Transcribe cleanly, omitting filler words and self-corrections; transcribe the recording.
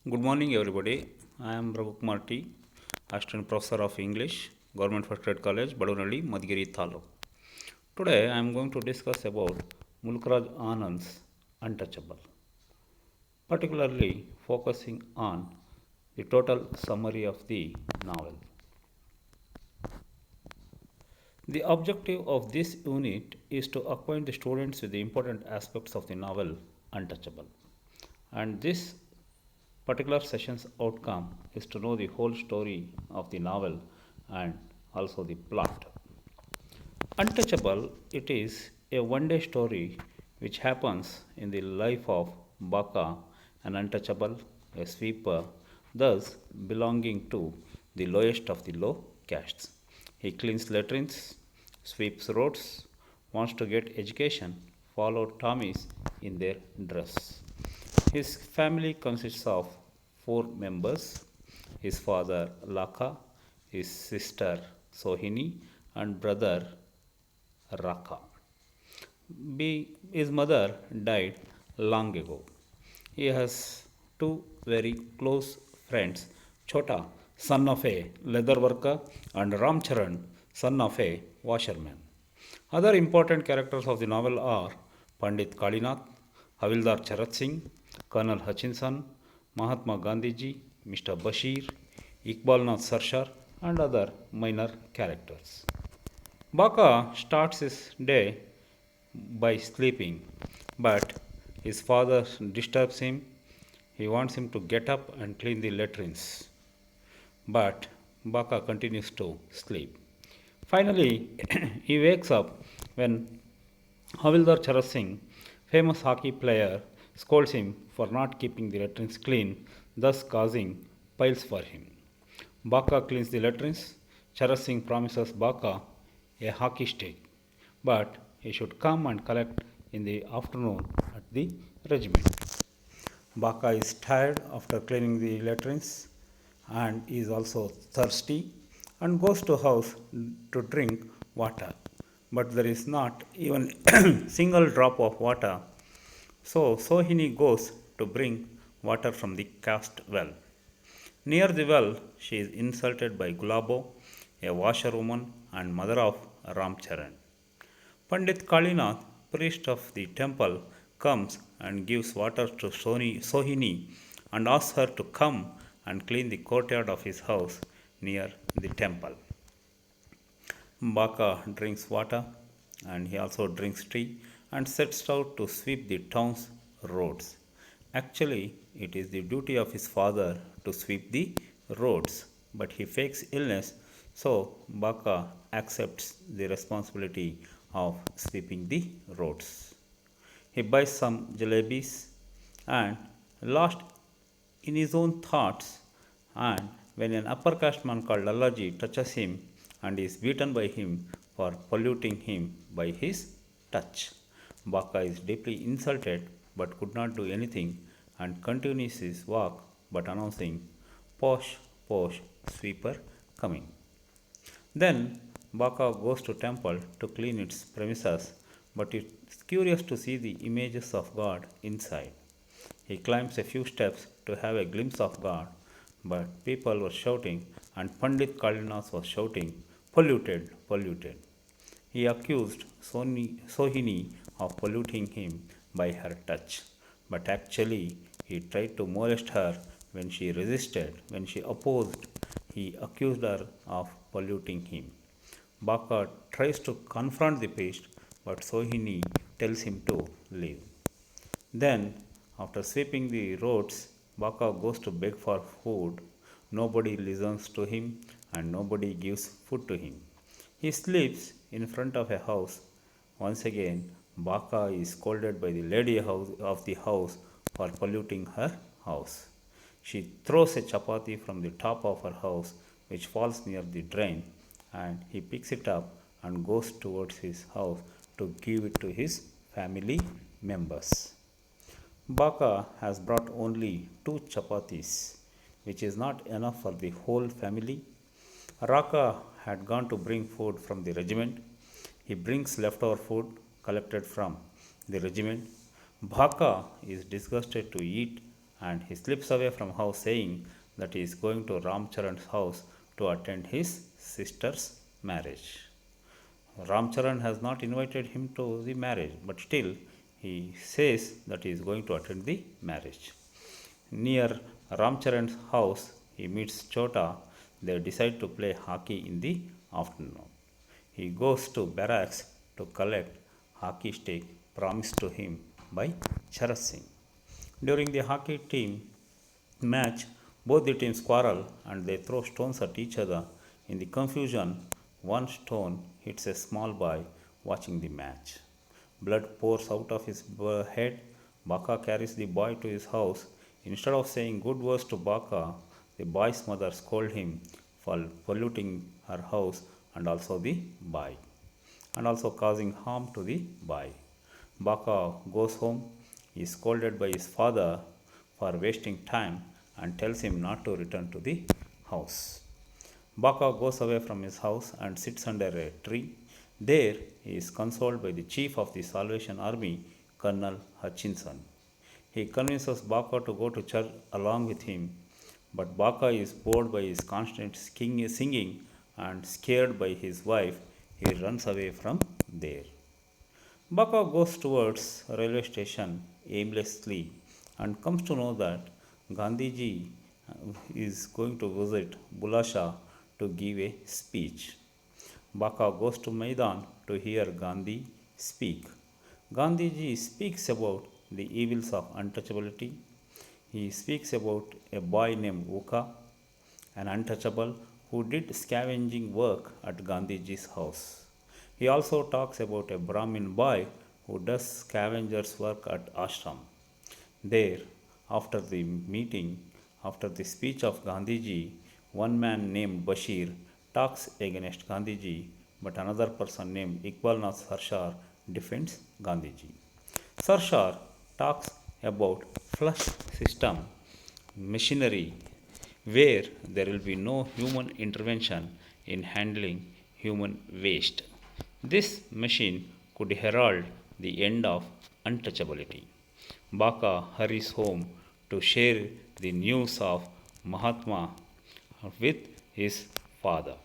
Good morning, everybody. I am Raghu Kumar T, Assistant Professor of English, Government First Grade College, Badunalli, Madhgiri Taluk. Today, I am going to discuss about Mulkraj Anand's Untouchable, particularly focusing on the total summary of the novel. The objective of this unit is to acquaint the students with the important aspects of the novel Untouchable. And this particular session's outcome is to know the whole story of the novel and also the plot. Untouchable, it is a one day story which happens in the life of Baka, an untouchable, a sweeper, thus belonging to the lowest of the low castes. He cleans latrines, sweeps roads, wants to get education, follow Tommies in their dress. His family consists of four members: his father Laka, his sister Sohini, and brother Raka. His mother died long ago. He has two very close friends: Chota, son of a leather worker, and Ramcharan, son of a washerman. Other important characters of the novel are Pandit Kalinath, Havildar Charat Singh, Colonel Hutchinson, Mahatma Gandhiji, Mr. Bashir, Iqbal Nath Sarshar, and other minor characters. Baka starts his day by sleeping, but his father disturbs him. He wants him to get up and clean the latrines, but Baka continues to sleep. Finally, he wakes up when Havildar Charat Singh, famous hockey player, scolds him for not keeping the latrines clean, thus causing piles for him. Baka cleans the latrines. Charat Singh promises Baka a hockey stick, but he should come and collect in the afternoon at the regiment. Baka is tired after cleaning the latrines and is also thirsty and goes to house to drink water. But there is not even single drop of water. So Sohini goes to bring water from the cast well. Near the well, she is insulted by Gulabo, a washerwoman and mother of Ramcharan. Pandit Kalinath, priest of the temple, comes and gives water to Sohini and asks her to come and clean the courtyard of his house near the temple. Baka drinks water and he also drinks tea and sets out to sweep the town's roads. Actually, it is the duty of his father to sweep the roads, but he fakes illness, so Baka accepts the responsibility of sweeping the roads. He buys some jalebis and, lost in his own thoughts, and when an upper caste man called Lallaji touches him and is beaten by him for polluting him by his touch. Baka is deeply insulted but could not do anything and continues his walk but announcing, Posh, posh, sweeper coming. Then Baka goes to temple to clean its premises, but it's curious to see the images of God inside. He climbs a few steps to have a glimpse of God, but people were shouting and Pandit Kalinath was shouting, polluted, polluted. He accused Sohini of polluting him by her touch, but actually he tried to molest her when she resisted, when she opposed. He accused her of polluting him. Baka tries to confront the priest, but Sohini tells him to leave. Then, after sweeping the roads, Baka goes to beg for food. Nobody listens to him and nobody gives food to him. He sleeps in front of a house. Once again, Baka is scolded by the lady of the house for polluting her house. She throws a chapati from the top of her house, which falls near the drain, and he picks it up and goes towards his house to give it to his family members. Baka has brought only two chapatis, which is not enough for the whole family. Raka had gone to bring food from the regiment. He brings leftover food collected from the regiment. Baka is disgusted to eat and he slips away from house saying that he is going to Ramcharan's house to attend his sister's marriage. Ramcharan has not invited him to the marriage, but still he says that he is going to attend the marriage. Near Ramcharan's house, he meets Chota. They decide to play hockey in the afternoon. He goes to barracks to collect hockey stick promised to him by Charat Singh. During the hockey team match, both the teams quarrel and they throw stones at each other. In the confusion, one stone hits a small boy watching the match. Blood pours out of his head. Baka carries the boy to his house. Instead of saying good words to Baka, the boy's mother scolds him for polluting her house and also the boy, and also causing harm to the boy. Baka goes home, is scolded by his father for wasting time and tells him not to return to the house. Baka goes away from his house and sits under a tree. There he is consoled by the chief of the Salvation Army, Colonel Hutchinson. He convinces Baka to go to church along with him, but Baka is bored by his constant singing and scared by his wife. He runs away from there. Baka goes towards a railway station aimlessly and comes to know that Gandhiji is going to visit Bulasha to give a speech. Baka goes to Maidan to hear Gandhi speak. Gandhiji speaks about the evils of untouchability. He speaks about a boy named Uka, an untouchable who did scavenging work at Gandhiji's house. He also talks about a Brahmin boy who does scavenger's work at ashram. There, after the meeting, after the speech of Gandhiji, one man named Bashir talks against Gandhiji, but another person named Iqbal Nath Sarshar defends Gandhiji. Sarshar talks about flush system machinery where there will be no human intervention in handling human waste. This machine could herald the end of untouchability. Baka hurries home to share the news of Mahatma with his father.